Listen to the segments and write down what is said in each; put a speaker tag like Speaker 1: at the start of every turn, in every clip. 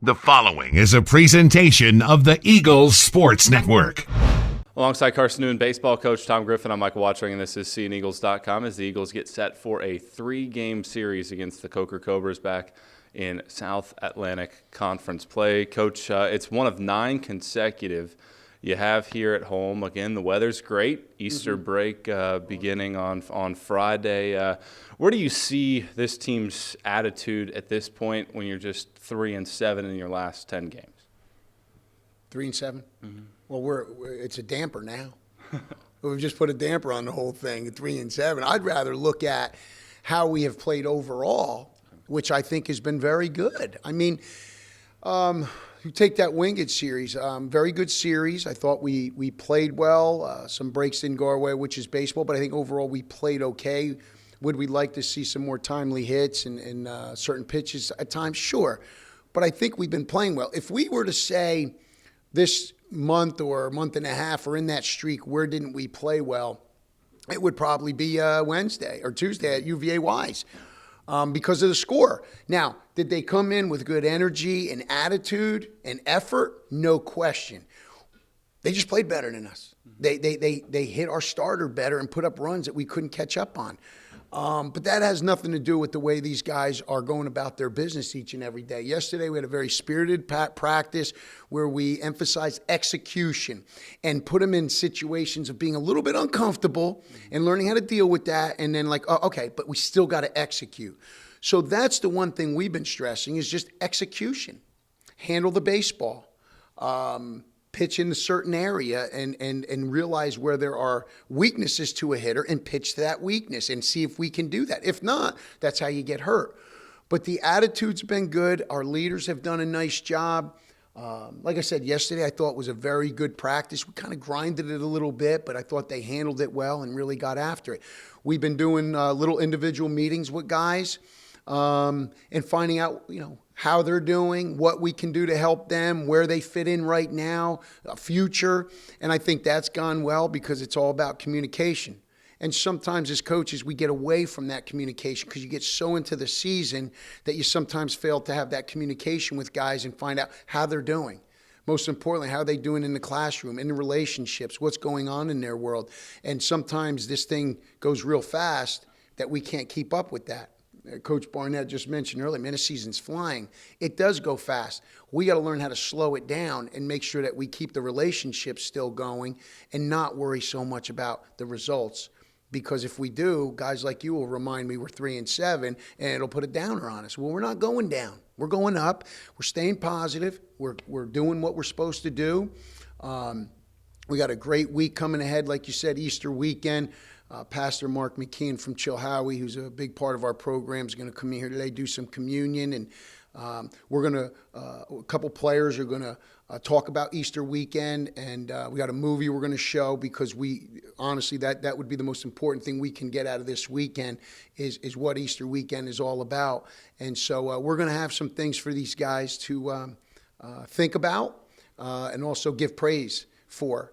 Speaker 1: The following is a presentation of the Eagles Sports Network.
Speaker 2: Alongside Carson-Newman baseball coach Tom Griffin, I'm Michael Watching, and this is SeeingEagles.com as the Eagles get set for a 3-game series against the Coker Cobras back in South Atlantic Conference play. Coach, it's one of 9 consecutive you have here at home. Again, the weather's great. Easter break beginning on Friday. Where do you see this team's attitude at this point when you're just 3-7 in your last 10 games?
Speaker 3: 3-7? Mm-hmm. Well, it's a damper now. We've just put a damper on the whole thing at 3-7. I'd rather look at how we have played overall, which I think has been very good. I mean, you take that Wingate series, very good series. I thought we played well. Some breaks didn't go our way, which is baseball, but I think overall we played okay. Would we like to see some more timely hits and certain pitches at times? Sure. But I think we've been playing well. If we were to say this month or a month and a half or in that streak, where didn't we play well, it would probably be Wednesday or Tuesday at UVA Wise because of the score. Now, did they come in with good energy and attitude and effort? No question. They just played better than us. They hit our starter better and put up runs that we couldn't catch up on. But that has nothing to do with the way these guys are going about their business each and every day. Yesterday, we had a very spirited practice where we emphasized execution and put them in situations of being a little bit uncomfortable and learning how to deal with that. And then okay, but we still got to execute. So that's the one thing we've been stressing is just execution. Handle the baseball. Pitch in a certain area and realize where there are weaknesses to a hitter and pitch to that weakness and see if we can do that. If not, that's how you get hurt. But the attitude's been good. Our leaders have done a nice job. Like I said, yesterday I thought was a very good practice. We kind of grinded it a little bit, but I thought they handled it well and really got after it. We've been doing little individual meetings with guys and finding out, how they're doing, what we can do to help them, where they fit in right now, future. And I think that's gone well because it's all about communication. And sometimes as coaches, we get away from that communication because you get so into the season that you sometimes fail to have that communication with guys and find out how they're doing. Most importantly, how are they doing in the classroom, in the relationships, what's going on in their world. And sometimes this thing goes real fast that we can't keep up with that. Coach Barnett just mentioned earlier, man, the season's flying. It does go fast. We got to learn how to slow it down and make sure that we keep the relationship still going and not worry so much about the results. Because if we do, guys like you will remind me we're 3-7 and it'll put a downer on us. Well, we're not going down. We're going up. We're staying positive. We're doing what we're supposed to do. We got a great week coming ahead, like you said, Easter weekend. Pastor Mark McKeon from Chilhowie, who's a big part of our program, is going to come in here today, do some communion, and we're going to, a couple players are going to talk about Easter weekend, and we got a movie we're going to show because honestly, that would be the most important thing we can get out of this weekend is what Easter weekend is all about. And so we're going to have some things for these guys to think about and also give praise for.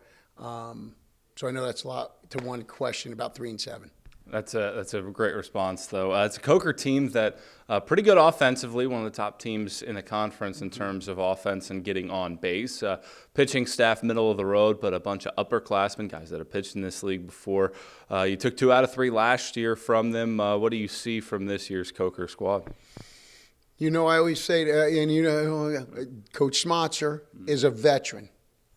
Speaker 3: So I know that's a lot to one question about 3-7.
Speaker 2: That's a great response, though. It's a Coker team that pretty good offensively, one of the top teams in the conference in terms of offense and getting on base. Pitching staff middle of the road, but a bunch of upperclassmen, guys that have pitched in this league before. You took 2 out of 3 last year from them. What do you see from this year's Coker squad?
Speaker 3: I always say, Coach Schmatzer is a veteran.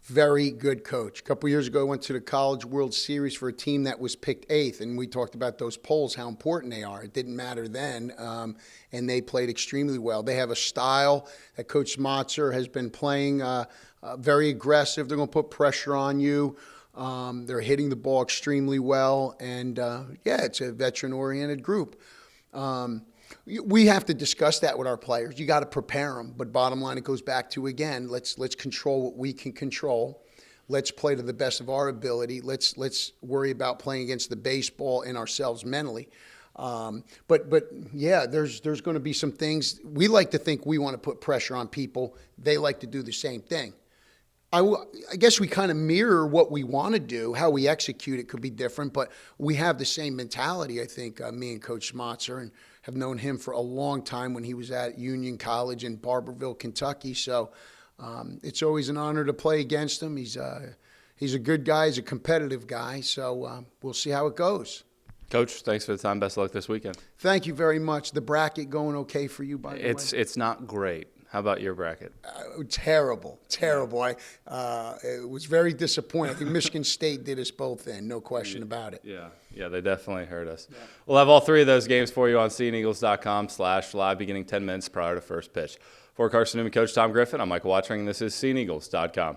Speaker 3: Very good coach. A couple years ago, I went to the College World Series for a team that was picked 8th, and we talked about those polls, how important they are. It didn't matter then, and they played extremely well. They have a style that Coach Schmatzer has been playing very aggressive. They're going to put pressure on you. They're hitting the ball extremely well, and, it's a veteran-oriented group. We have to discuss that with our players. You got to prepare them. But bottom line, it goes back to, again, let's control what we can control. Let's play to the best of our ability. Let's worry about playing against the baseball and ourselves mentally. But yeah, there's going to be some things. We like to think we want to put pressure on people. They like to do the same thing. I guess we kind of mirror what we want to do. How we execute it could be different, but we have the same mentality, I think, me and Coach Schmatzer, and have known him for a long time when he was at Union College in Barberville, Kentucky. So it's always an honor to play against him. He's a good guy. He's a competitive guy. So we'll see how it goes.
Speaker 2: Coach, thanks for the time. Best of luck this weekend.
Speaker 3: Thank you very much. The bracket going okay for you, by the way?
Speaker 2: It's not great. How about your bracket?
Speaker 3: Terrible. It was very disappointing. I think Michigan State did us both in, no question about it.
Speaker 2: Yeah, they definitely hurt us. Yeah. We'll have all three of those games for you on SeeingEagles.com/live beginning 10 minutes prior to first pitch. For Carson-Newman coach Tom Griffin, I'm Michael Watching, and this is SeeingEagles.com.